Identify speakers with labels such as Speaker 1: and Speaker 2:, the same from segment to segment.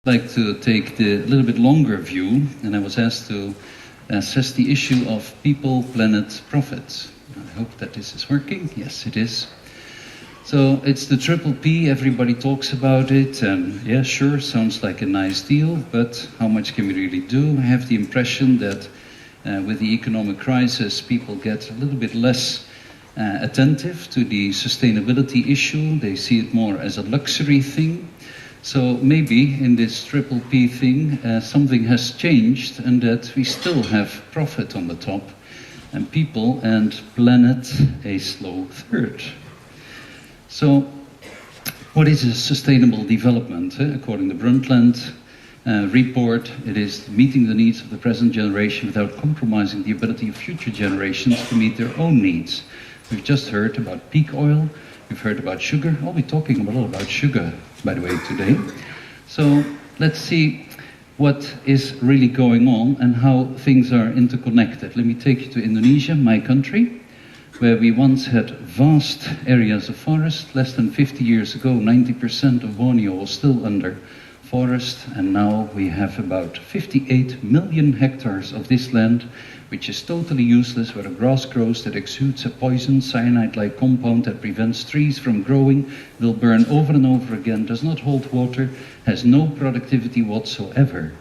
Speaker 1: I'd like to take the little bit longer view, and I was asked to assess the issue of People, Planet, Profit. I hope that this is working. Yes, it is. So it's the triple P, everybody talks about it, and yeah, sure, sounds like a nice deal, but how much can we really do? I have the impression that with the economic crisis, people get a little bit less attentive to the sustainability issue. They see it more as a luxury thing. So maybe in this triple P thing, something has changed, and that we still have profit on the top, and people and planet a slow third. So what is a sustainable development? According to Brundtland report, it is meeting the needs of the present generation without compromising the ability of future generations to meet their own needs. We've just heard about peak oil. We've heard about sugar. I'll be talking a little about sugar, by the way, today. So let's see what is really going on and how things are interconnected. Let me take you to Indonesia, my country, where we once had vast areas of forest. Less than 50 years ago, 90% of Borneo was still under forest, and now we have about 58 million hectares of this land, which is totally useless, where a grass grows that exudes a poison, cyanide-like compound that prevents trees from growing, will burn over and over again, does not hold water, has no productivity whatsoever.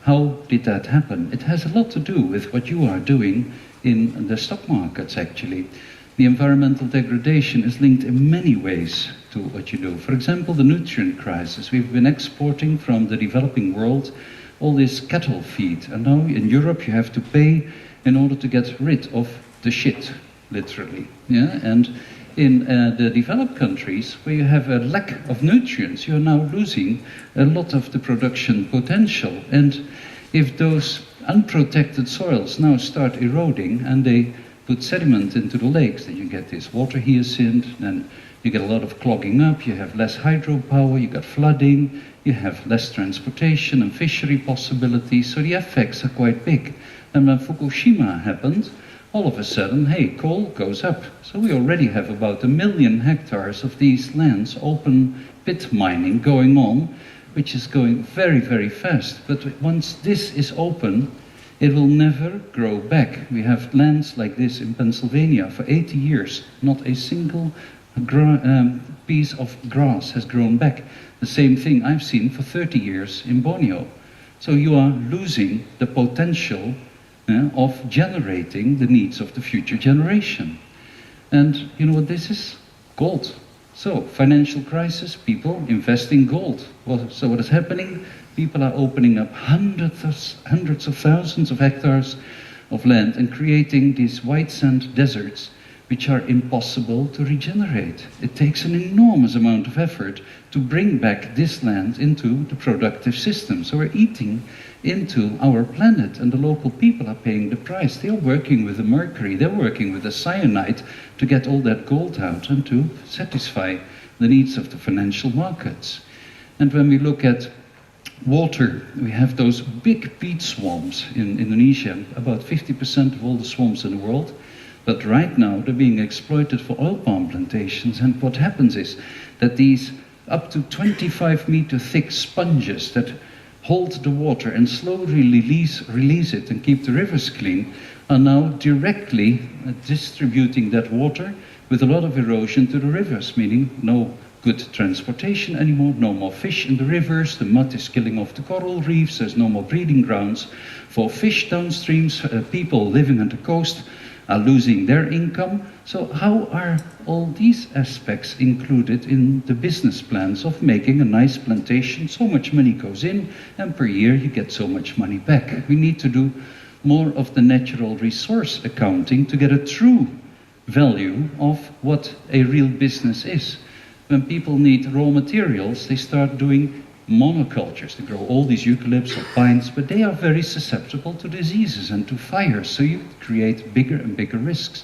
Speaker 1: How did that happen? It has a lot to do with what you are doing in the stock markets, actually. The environmental degradation is linked in many ways to what you do. For example, the nutrient crisis. We've been exporting from the developing world all this cattle feed, and now in Europe you have to pay in order to get rid of the shit, literally. Yeah? And in the developed countries, where you have a lack of nutrients, you're now losing a lot of the production potential. And if those unprotected soils now start eroding and they put sediment into the lakes, then you get this water hyacinth, and you get a lot of clogging up, you have less hydropower, you got flooding, you have less transportation and fishery possibilities, so the effects are quite big. And when Fukushima happened, all of a sudden, hey, coal goes up. So we already have about 1 million hectares of these lands, open pit mining going on, which is going very, very fast. But once this is open, it will never grow back. We have lands like this in Pennsylvania for 80 years. Not a single piece of grass has grown back. The same thing I've seen for 30 years in Borneo. So you are losing the potential of generating the needs of the future generation. And you know what this is? Gold. So, financial crisis, people invest in gold. Well, so what is happening? People are opening up hundreds of thousands of hectares of land and creating these white sand deserts, which are impossible to regenerate. It takes an enormous amount of effort to bring back this land into the productive system. So we're eating into our planet, and the local people are paying the price. They are working with the mercury, they're working with the cyanide to get all that gold out and to satisfy the needs of the financial markets. And when we look at water, we have those big peat swamps in Indonesia, about 50% of all the swamps in the world. But right now they're being exploited for oil palm plantations, and what happens is that these up to 25-meter thick sponges that hold the water and slowly release it and keep the rivers clean are now directly distributing that water with a lot of erosion to the rivers, meaning no good transportation anymore, no more fish in the rivers, the mud is killing off the coral reefs, there's no more breeding grounds for fish downstreams, people living on the coast are losing their income. So how are all these aspects included in the business plans of making a nice plantation? So much money goes in, and per year you get so much money back. We need to do more of the natural resource accounting to get a true value of what a real business is. When people need raw materials, they start doing monocultures. They grow all these eucalypts or pines, but they are very susceptible to diseases and to fires, so you create bigger and bigger risks.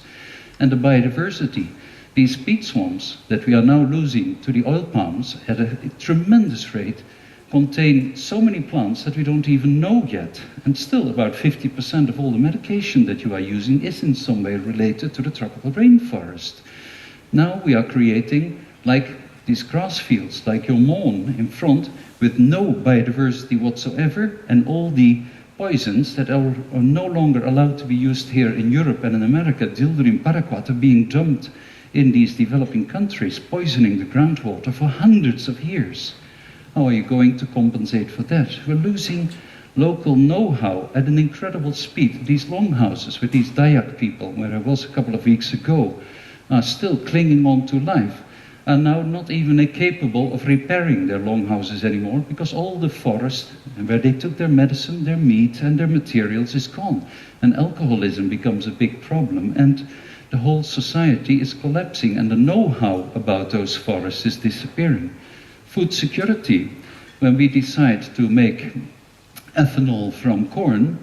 Speaker 1: And the biodiversity, these peat swamps that we are now losing to the oil palms at a tremendous rate, contain so many plants that we don't even know yet. And still about 50% of all the medication that you are using is in some way related to the tropical rainforest. Now we are creating, like these grass fields, like your lawn in front, with no biodiversity whatsoever, and all the poisons that are no longer allowed to be used here in Europe and in America, dilderim paraquat, are being dumped in these developing countries, poisoning the groundwater for hundreds of years. How are you going to compensate for that? We're losing local know-how at an incredible speed. These longhouses with these Dayak people, where I was a couple of weeks ago, are still clinging on to life, are now not even capable of repairing their longhouses anymore, because all the forest where they took their medicine, their meat and their materials is gone. And alcoholism becomes a big problem, and the whole society is collapsing, and the know-how about those forests is disappearing. Food security, when we decide to make ethanol from corn,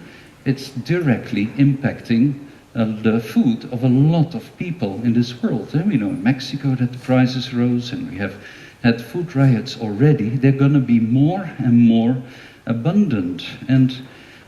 Speaker 1: it's directly impacting the food of a lot of people in this world. We know in Mexico that the prices rose, and we have had food riots already. They're going to be more and more abundant. And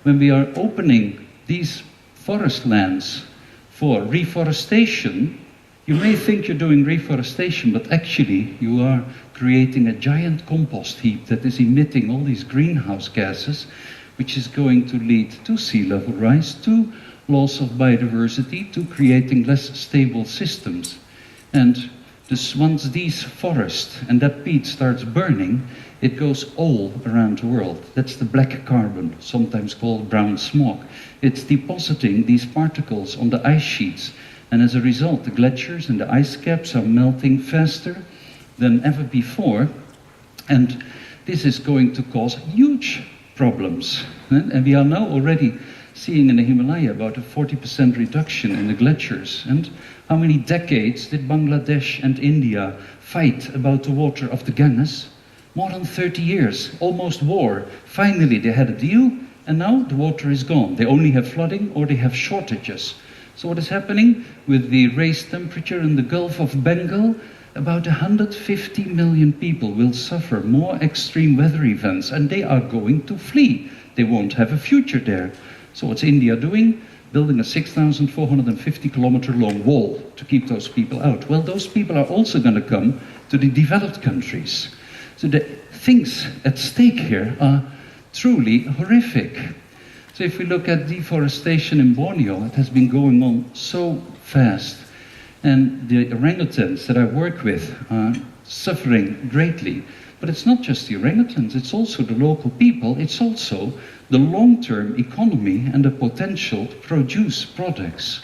Speaker 1: when we are opening these forest lands for reforestation, you may think you're doing reforestation, but actually you are creating a giant compost heap that is emitting all these greenhouse gases, which is going to lead to sea level rise, to loss of biodiversity, to creating less stable systems. And once these forests and that peat starts burning, it goes all around the world. That's the black carbon, sometimes called brown smog. It's depositing these particles on the ice sheets, and as a result, the glaciers and the ice caps are melting faster than ever before, and this is going to cause huge problems. And we are now already seeing in the Himalaya about a 40% reduction in the glaciers. And how many decades did Bangladesh and India fight about the water of the Ganges? More than 30 years, almost war. Finally they had a deal, and now the water is gone. They only have flooding or they have shortages. So what is happening with the raised temperature in the Gulf of Bengal? About 150 million people will suffer more extreme weather events, and they are going to flee. They won't have a future there. So what's India doing? Building a 6,450 kilometer long wall to keep those people out. Well, those people are also going to come to the developed countries. So the things at stake here are truly horrific. So if we look at deforestation in Borneo, it has been going on so fast. And the orangutans that I work with are suffering greatly. But it's not just the orangutans, it's also the local people, it's also the long-term economy and the potential to produce products.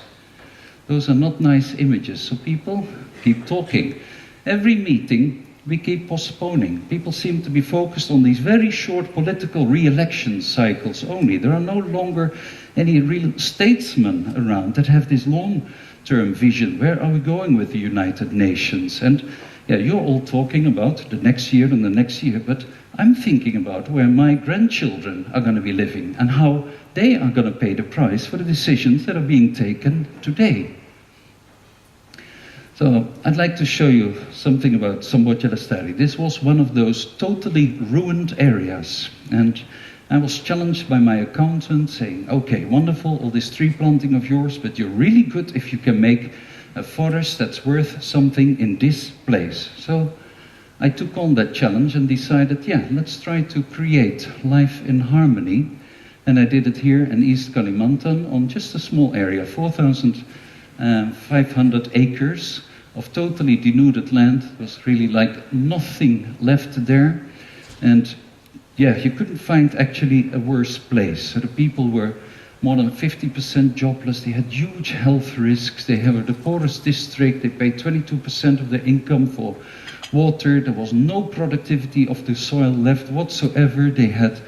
Speaker 1: Those are not nice images, so people keep talking. Every meeting we keep postponing. People seem to be focused on these very short political re-election cycles only. There are no longer any real statesmen around that have this long-term vision. Where are we going with the United Nations? And yeah, you're all talking about the next year and the next year, but I'm thinking about where my grandchildren are going to be living and how they are going to pay the price for the decisions that are being taken today. So I'd like to show you something about Samboja-Lestari. This was one of those totally ruined areas, and I was challenged by my accountant saying, okay, wonderful, all this tree planting of yours, but you're really good if you can make a forest that's worth something in this place. So I took on that challenge and decided, yeah, let's try to create life in harmony. And I did it here in East Kalimantan on just a small area, 4,500 acres of totally denuded land. There was really like nothing left there. And yeah, you couldn't find actually a worse place. So the people were more than 50% jobless. They had huge health risks. They were the poorest district. They paid 22% of their income for water. There was no productivity of the soil left whatsoever. They had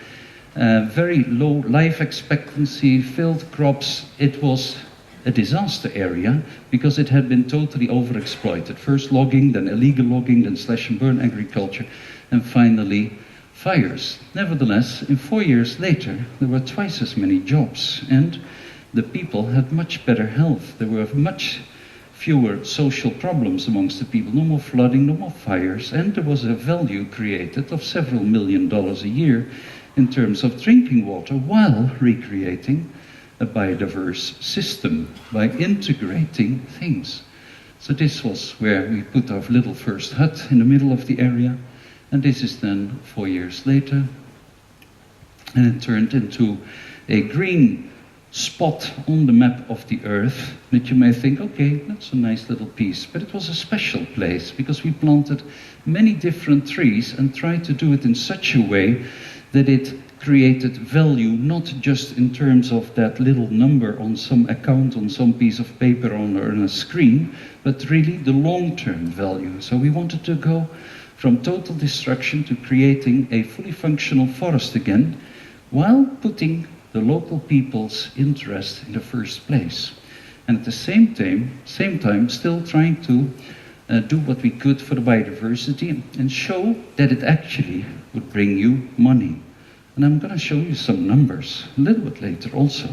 Speaker 1: very low life expectancy, failed crops. It was a disaster area because it had been totally overexploited. First logging, then illegal logging, then slash and burn agriculture, and finally fires. Nevertheless, in 4 years later, there were twice as many jobs, and the people had much better health. There were much fewer social problems amongst the people, no more flooding, no more fires, and there was a value created of several $1 million a year in terms of drinking water while recreating a biodiverse system by integrating things. So this was where we put our little first hut in the middle of the area. And this is then 4 years later, and it turned into a green spot on the map of the Earth that you may think, okay, that's a nice little piece. But it was a special place because we planted many different trees and tried to do it in such a way that it created value, not just in terms of that little number on some account, on some piece of paper or on a screen, but really the long-term value. So we wanted to go from total destruction to creating a fully functional forest again, while putting the local people's interest in the first place. And at the same time still trying to do what we could for the biodiversity and show that it actually would bring you money. And I'm going to show you some numbers a little bit later also.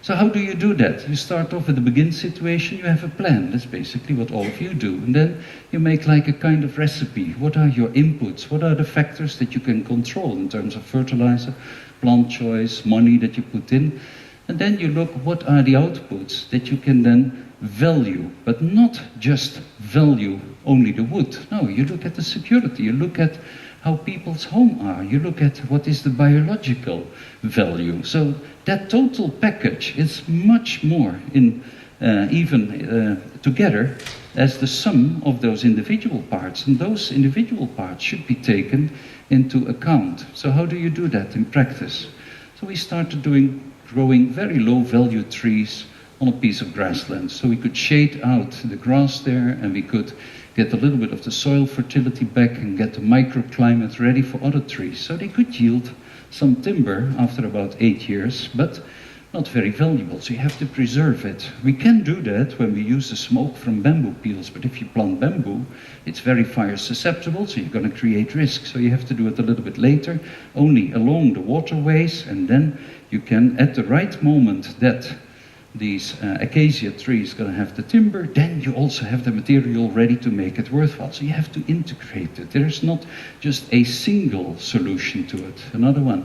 Speaker 1: So how do you do that? You start off with the begin situation, you have a plan. That's basically what all of you do. And then you make like a kind of recipe. What are your inputs? What are the factors that you can control in terms of fertilizer, plant choice, money that you put in? And then you look what are the outputs that you can then value, but not just value only the wood. No, you look at the security, you look at how people's home are, you look at what is the biological value. So that total package is much more in together as the sum of those individual parts, and those individual parts should be taken into account. So how do you do that in practice? So we started growing very low value trees on a piece of grassland, so we could shade out the grass there, and we could get a little bit of the soil fertility back and get the microclimate ready for other trees. So they could yield some timber after about 8 years, but not very valuable, so you have to preserve it. We can do that when we use the smoke from bamboo peels, but if you plant bamboo, it's very fire susceptible, so you're going to create risk. So you have to do it a little bit later, only along the waterways, and then you can, at the right moment that these acacia trees going to have the timber, then you also have the material ready to make it worthwhile. So you have to integrate it. There is not just a single solution to it. Another one.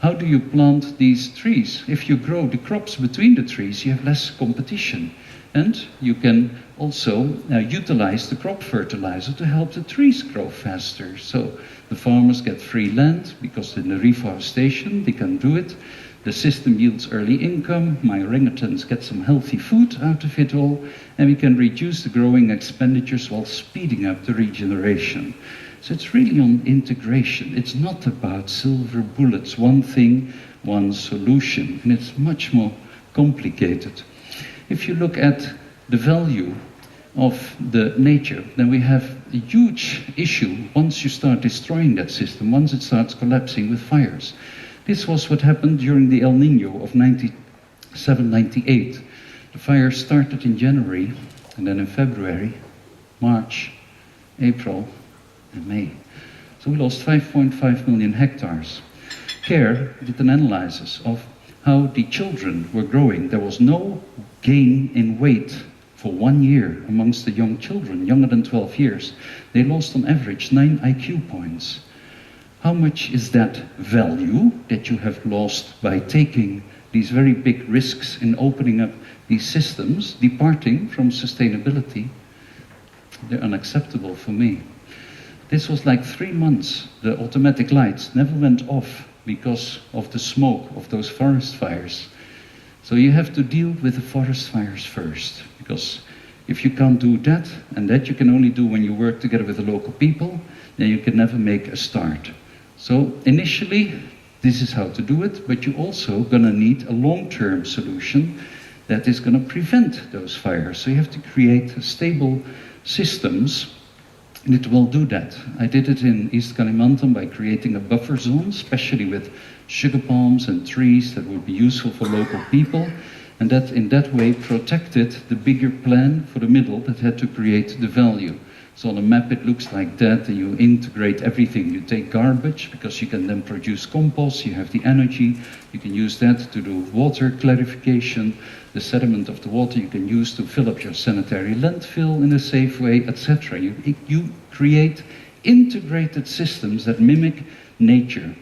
Speaker 1: How do you plant these trees? If you grow the crops between the trees, you have less competition. And you can also utilize the crop fertilizer to help the trees grow faster. So the farmers get free land because in the reforestation they can do it. The system yields early income, my orangutans get some healthy food out of it all, and we can reduce the growing expenditures while speeding up the regeneration. So it's really on integration. It's not about silver bullets, one thing, one solution, and it's much more complicated. If you look at the value of the nature, then we have a huge issue once you start destroying that system, once it starts collapsing with fires. This was what happened during the El Nino of 97-98. The fire started in January, and then in February, March, April, and May. So we lost 5.5 million hectares. CARE did an analysis of how the children were growing. There was no gain in weight for 1 year amongst the young children, younger than 12 years. They lost on average 9 IQ points. How much is that value that you have lost by taking these very big risks in opening up these systems, departing from sustainability? They're unacceptable for me. This was like 3 months. The automatic lights never went off because of the smoke of those forest fires. So you have to deal with the forest fires first, because if you can't do that, and that you can only do when you work together with the local people, then you can never make a start. So initially, this is how to do it, but you're also going to need a long-term solution that is going to prevent those fires. So you have to create stable systems that will do that. I did it in East Kalimantan by creating a buffer zone, especially with sugar palms and trees that would be useful for local people, and that in that way protected the bigger plan for the middle that had to create the value. So on a map it looks like that, and you integrate everything. You take garbage, because you can then produce compost, you have the energy, you can use that to do water clarification, the sediment of the water you can use to fill up your sanitary landfill in a safe way, etc. You create integrated systems that mimic nature.